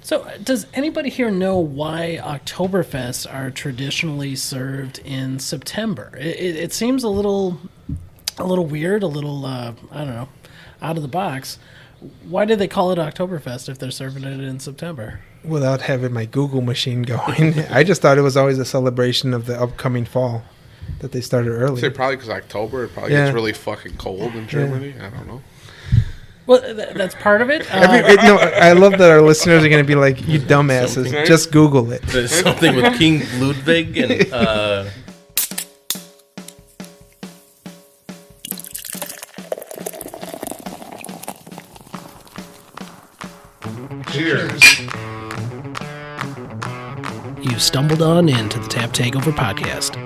So, does anybody here know why Oktoberfests are traditionally served in September? It seems a little weird, a little I don't know, out of the box. Why did they call it Oktoberfest if they're serving it in September? Without having my Google machine going, I just thought it was always a celebration of the upcoming fall that they started early. I'd say probably because October, it probably gets really fucking cold in Germany. I don't know. Well, that's part of it. I love that our listeners are going to be like, you dumbasses, just Google it. There's something with King Ludwig and... Cheers. You stumbled on into the Tap Takeover podcast.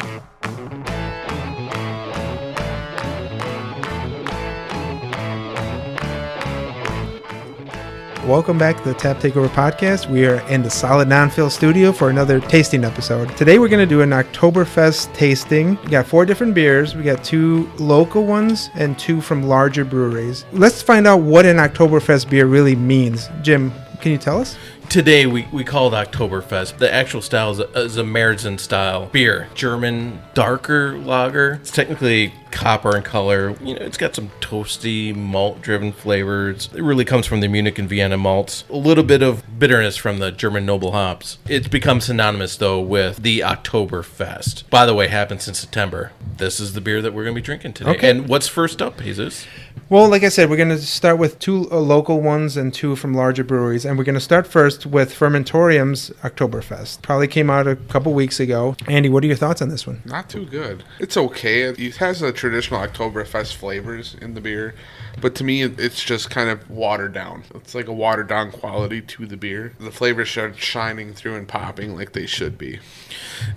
Welcome back to the Tap Takeover podcast. We are in the Solid Non-Fill studio for another tasting episode. Today we're going to do an Oktoberfest tasting. We got 4 different beers. We got 2 local ones and 2 from larger breweries. Let's find out what an Oktoberfest beer really means. Jim, can you tell us? Today we call it Oktoberfest. The actual style is a Marzen style beer. German darker lager. It's technically copper in color. You know, it's got some toasty malt-driven flavors. It really comes from the Munich and Vienna malts. A little bit of bitterness from the German noble hops. It's become synonymous, though, with the Oktoberfest. By the way, happens in September. This is the beer that we're going to be drinking today. Okay. And what's first up, Jesus? Well, like I said, we're going to start with 2 local ones and 2 from larger breweries. And we're going to start first with Fermentorium's Oktoberfest. Probably came out a couple weeks ago. Andy, what are your thoughts on this one? Not too good. It's okay. It has the traditional Oktoberfest flavors in the beer, but to me, it's just kind of watered down. It's like a watered down quality to the beer. The flavors are shining through and popping like they should be.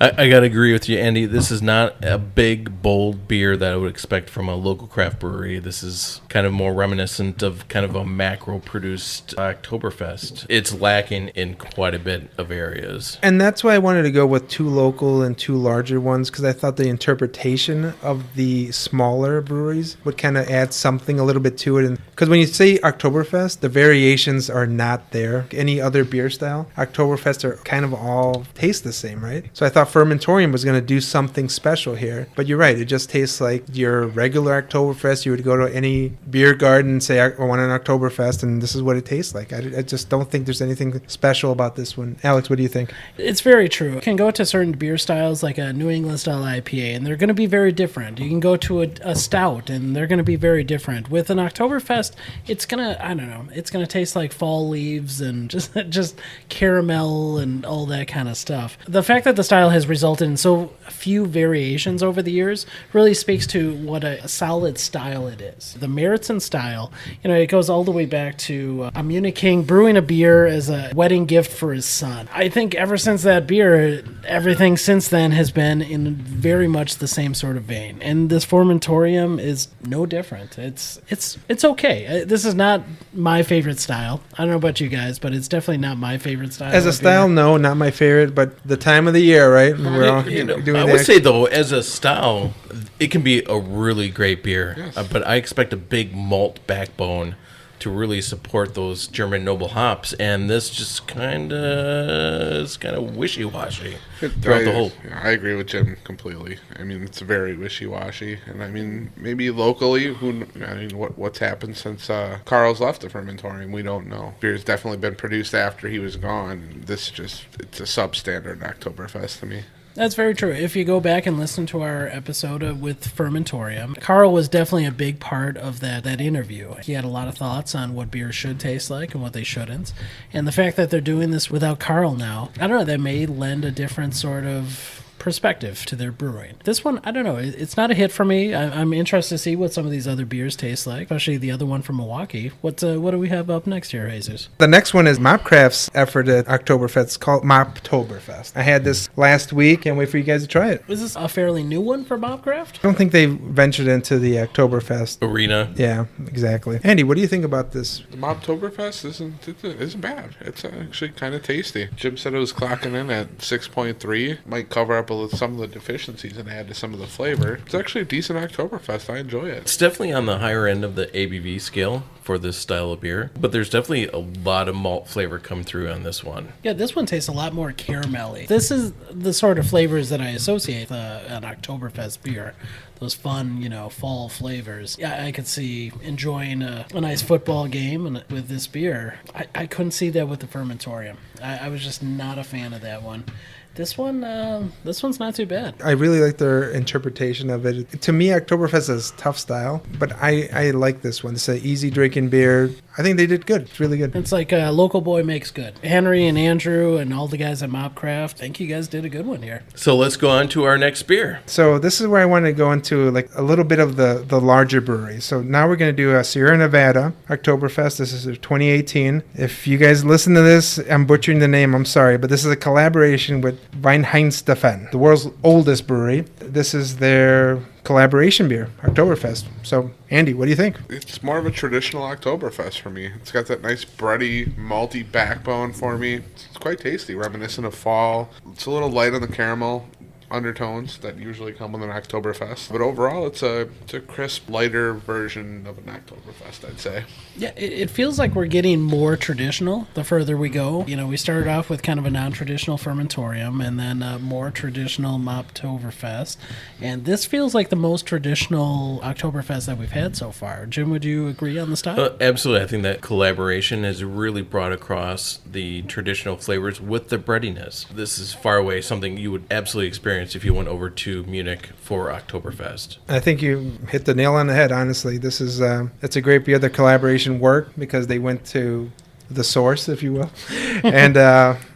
I got to agree with you, Andy. This is not a big, bold beer that I would expect from a local craft brewery. This is kind of more reminiscent of kind of a macro-produced Oktoberfest. It's lacking in quite a bit of areas. And that's why I wanted to go with 2 local and 2 larger ones, because I thought the interpretation of the smaller breweries would kind of add something a little bit to it. Because when you say Oktoberfest, the variations are not there. Any other beer style, Oktoberfest are kind of all taste the same, right? So I thought Fermentorium was going to do something special here. But you're right, it just tastes like your regular Oktoberfest. You would go to any beer garden and say, I want an Oktoberfest, and this is what it tastes like. I just don't think there's anything special about this one. Alex, what do you think? It's very true. You can go to certain beer styles like a New England style IPA, and they're going to be very different. You can go to a stout, and they're going to be very different. With an Oktoberfest, it's going to, I don't know, it's going to taste like fall leaves and just caramel and all that kind of stuff. The fact that the style has resulted in so few variations over the years really speaks to what a solid style it is. The Marzen style, you know, it goes all the way back to a Munich king brewing a beer as a wedding gift for his son. I think ever since that beer, everything since then has been in very much the same sort of vein. And this Fermentorium is no different. It's okay. This is not my favorite style. I don't know about you guys, but it's definitely not my favorite style. As a style, no, not my favorite, but the time of the year, right? We're all doing I would say, though, as a style, it can be a really great beer. Yes. But I expect a big malt backbone to really support those German noble hops, and this just kind of is kind of wishy-washy throughout the whole. I agree with Jim completely. I mean, it's very wishy-washy, and I mean, maybe locally, what's happened since Carl's left the Fermentorium, we don't know. Beer's definitely been produced after he was gone. It's a substandard Oktoberfest to me. That's very true. If you go back and listen to our episode with Fermentorium, Carl was definitely a big part of that interview. He had a lot of thoughts on what beer should taste like and what they shouldn't. And the fact that they're doing this without Carl now, I don't know, that may lend a different sort of perspective to their brewing. This one, I don't know, it's not a hit for me. I'm interested to see what some of these other beers taste like, especially the other one from Milwaukee. What do we have up next here, Jesus? The next one is Mobcraft's effort at Oktoberfest. It's called Mobtoberfest. I had this last week. Can't wait for you guys to try it. Is this a fairly new one for Mobcraft? I don't think they ventured into the Oktoberfest arena. Yeah, exactly. Andy, what do you think about this? The Mobtoberfest isn't bad. It's actually kind of tasty. Jim said it was clocking in at 6.3. Might cover up a tackle some of the deficiencies and add to some of the flavor. It's actually a decent Oktoberfest. I enjoy it. It's definitely on the higher end of the ABV scale for this style of beer, but there's definitely a lot of malt flavor come through on this one. Yeah, this one tastes a lot more caramelly. This is the sort of flavors that I associate with an Oktoberfest beer. Those fun, fall flavors. Yeah, I could see enjoying a nice football game with this beer. I couldn't see that with the Fermentorium. I was just not a fan of that one. This one's not too bad. I really like their interpretation of it. To me, Oktoberfest is tough style, but I like this one. It's an easy drinking beer. I think they did good. It's really good. It's like a local boy makes good. Henry and Andrew and all the guys at Mobcraft, I think you guys did a good one here. So let's go on to our next beer. So this is where I want to go into like a little bit of the larger breweries. So now we're going to do a Sierra Nevada Oktoberfest. This is 2018. If you guys listen to this, I'm butchering the name. I'm sorry, but this is a collaboration with Weinheimssteffen, the world's oldest brewery. This is their collaboration beer, Oktoberfest. So, Andy, what do you think? It's more of a traditional Oktoberfest for me. It's got that nice bready, malty backbone for me. It's quite tasty, reminiscent of fall. It's a little light on the caramel undertones that usually come with an Oktoberfest. But overall, it's a crisp, lighter version of an Oktoberfest, I'd say. Yeah, it feels like we're getting more traditional the further we go. We started off with kind of a non-traditional Fermentorium and then a more traditional Mobtoberfest. And this feels like the most traditional Oktoberfest that we've had so far. Jim, would you agree on the style? Absolutely. I think that collaboration has really brought across the traditional flavors with the breadiness. This is far away something you would absolutely experience if you went over to Munich for Oktoberfest. I think you hit the nail on the head, honestly. This is it's a great beer. The collaboration worked because they went to the source, if you will. And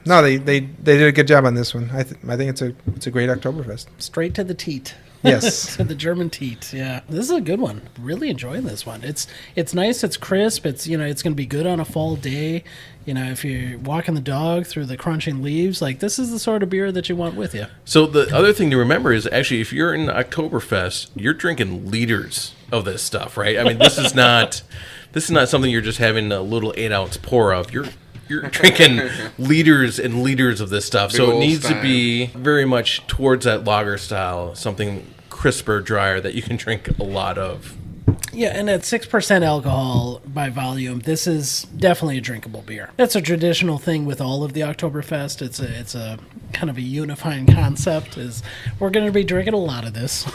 no, they did a good job on this one. I think it's a great Oktoberfest. Straight to the teat. Yes. To the German teat. Yeah. This is a good one. Really enjoying this one. It's nice, it's crisp, it's it's gonna be good on a fall day. If you're walking the dog through the crunching leaves, like this is the sort of beer that you want with you. So the other thing to remember is actually if you're in Oktoberfest, you're drinking liters of this stuff, right? I mean, this is not something you're just having a little 8-ounce pour of. You're drinking liters and liters of this stuff. So it needs to be very much towards that lager style, something crisper, drier that you can drink a lot of. Yeah, and at 6% alcohol by volume, this is definitely a drinkable beer. That's a traditional thing with all of the Oktoberfest. It's a kind of a unifying concept. Is we're going to be drinking a lot of this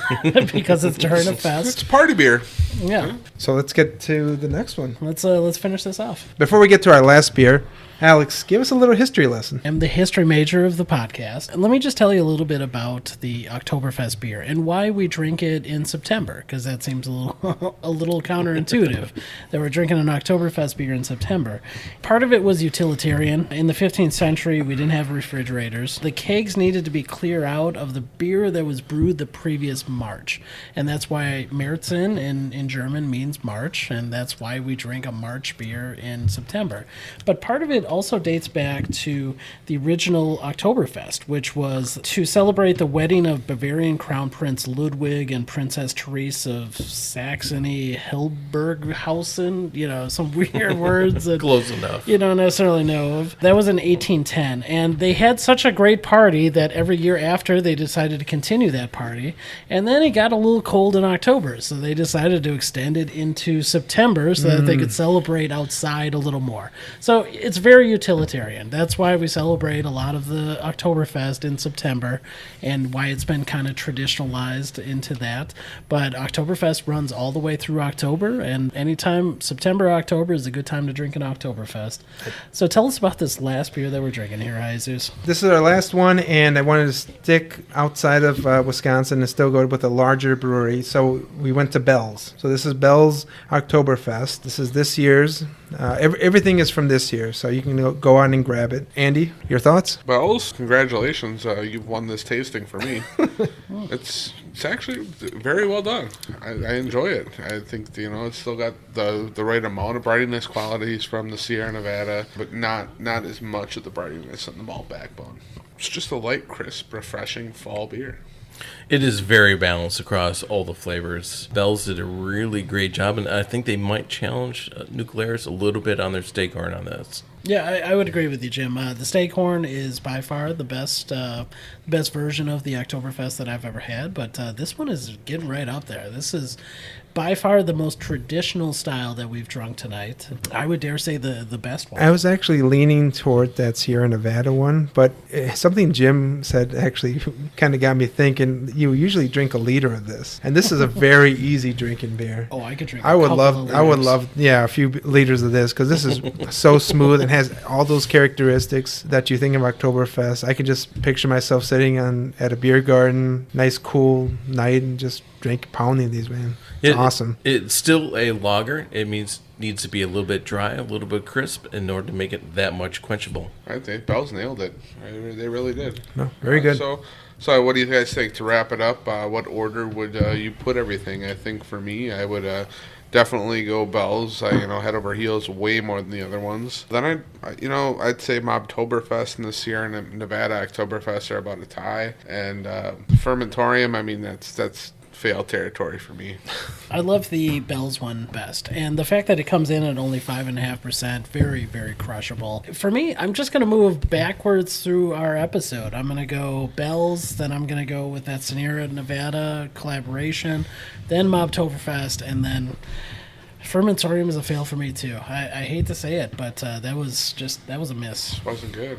because it's during a fest. It's a party beer. Yeah. So let's get to the next one. Let's finish this off. Before we get to our last beer, Alex, give us a little history lesson. I'm the history major of the podcast. And let me just tell you a little bit about the Oktoberfest beer and why we drink it in September, because that seems a little counterintuitive that we're drinking an Oktoberfest beer in September. Part of it was utilitarian. In the 15th century, we didn't have refrigerators. The kegs needed to be clear out of the beer that was brewed the previous March. And that's why Marzen in German means March, and that's why we drink a March beer in September. But part of it also dates back to the original Oktoberfest, which was to celebrate the wedding of Bavarian Crown Prince Ludwig and Princess Therese of Saxony-Hilberghausen, some weird words that Close enough. you don't necessarily know of. That was in 1810, and they had such a great party that every year after they decided to continue that party, and then it got a little cold in October, so they decided to extend it into September so that they could celebrate outside a little more. So it's very utilitarian. That's why we celebrate a lot of the Oktoberfest in September and why it's been kind of traditionalized into that. But Oktoberfest runs all the way through October, and anytime September, October is a good time to drink an Oktoberfest. So tell us about this last beer that we're drinking here, Jesus. This is our last one, and I wanted to stick outside of Wisconsin and still go with a larger brewery. So we went to Bell's. So this is Bell's Oktoberfest. This is this year's. Everything is from this year, so you can go on and grab it. Andy, your thoughts? Bells, congratulations. You've won this tasting for me. It's actually very well done. I enjoy it. I think, it's still got the right amount of brightiness qualities from the Sierra Nevada, but not as much of the brightiness on the malt backbone. It's just a light, crisp, refreshing fall beer. It is very balanced across all the flavors. Bell's did a really great job, and I think they might challenge Nuclearis a little bit on their Steakhorn on this. Yeah, I would agree with you, Jim. The Staghorn is by far the best version of the Oktoberfest that I've ever had, but this one is getting right up there. This is by far the most traditional style that we've drunk tonight. I would dare say the best one. I was actually leaning toward that Sierra Nevada one, but something Jim said actually kind of got me thinking. You usually drink a liter of this, and this is a very easy drinking beer. Oh, I could drink. I would love, a few liters of this because this is so smooth and has all those characteristics that you think of Oktoberfest. I could just picture myself sitting at a beer garden, nice cool night, and just pounding these, man. It's awesome. It's still a lager. It needs to be a little bit dry, a little bit crisp in order to make it that much quenchable. I think Bell's nailed it. They really did. No, very good. So what do you guys think? To wrap it up, what order would you put everything? I think for me, I would definitely go Bell's. Head over heels way more than the other ones. Then I'd say Mobcraft and the Sierra Nevada Oktoberfest are about a tie, and Fermentorium. I mean that's fail territory for me. I love the Bell's one best, and the fact that it comes in at only 5.5%, very, very crushable. For me, I'm just going to move backwards through our episode. I'm going to go Bell's, then I'm going to go with that Sierra Nevada collaboration, then Mobtoberfest, and then Fermentorium is a fail for me too. I hate to say it, but that was a miss. Wasn't good.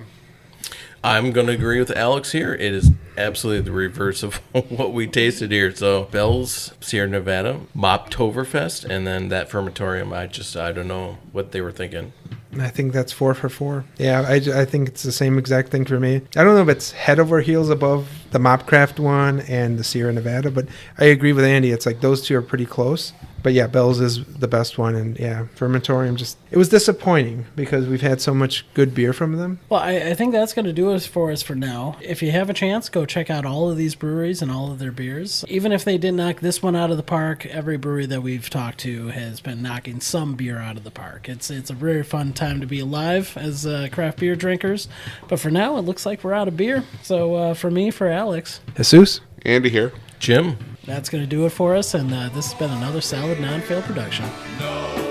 I'm going to agree with Alex here. It is absolutely the reverse of what we tasted here. So Bell's, Sierra Nevada, Mobtoberfest, and then that Fermentorium. I don't know what they were thinking. I think that's 4 for 4. Yeah, I think it's the same exact thing for me. I don't know if it's head over heels above the Mobcraft one and the Sierra Nevada, but I agree with Andy. It's like those two are pretty close. But yeah, Bell's is the best one, and yeah, Fermentorium it was disappointing because we've had so much good beer from them. Well, I think that's going to do it for us for now. If you have a chance, go check out all of these breweries and all of their beers. Even if they didn't knock this one out of the park, every brewery that we've talked to has been knocking some beer out of the park. It's a very fun time to be alive as craft beer drinkers. But for now, it looks like we're out of beer. So for me, for Alex, Jesus, Andy here, Jim. That's going to do it for us, and this has been another Salad Non-Fail production. No.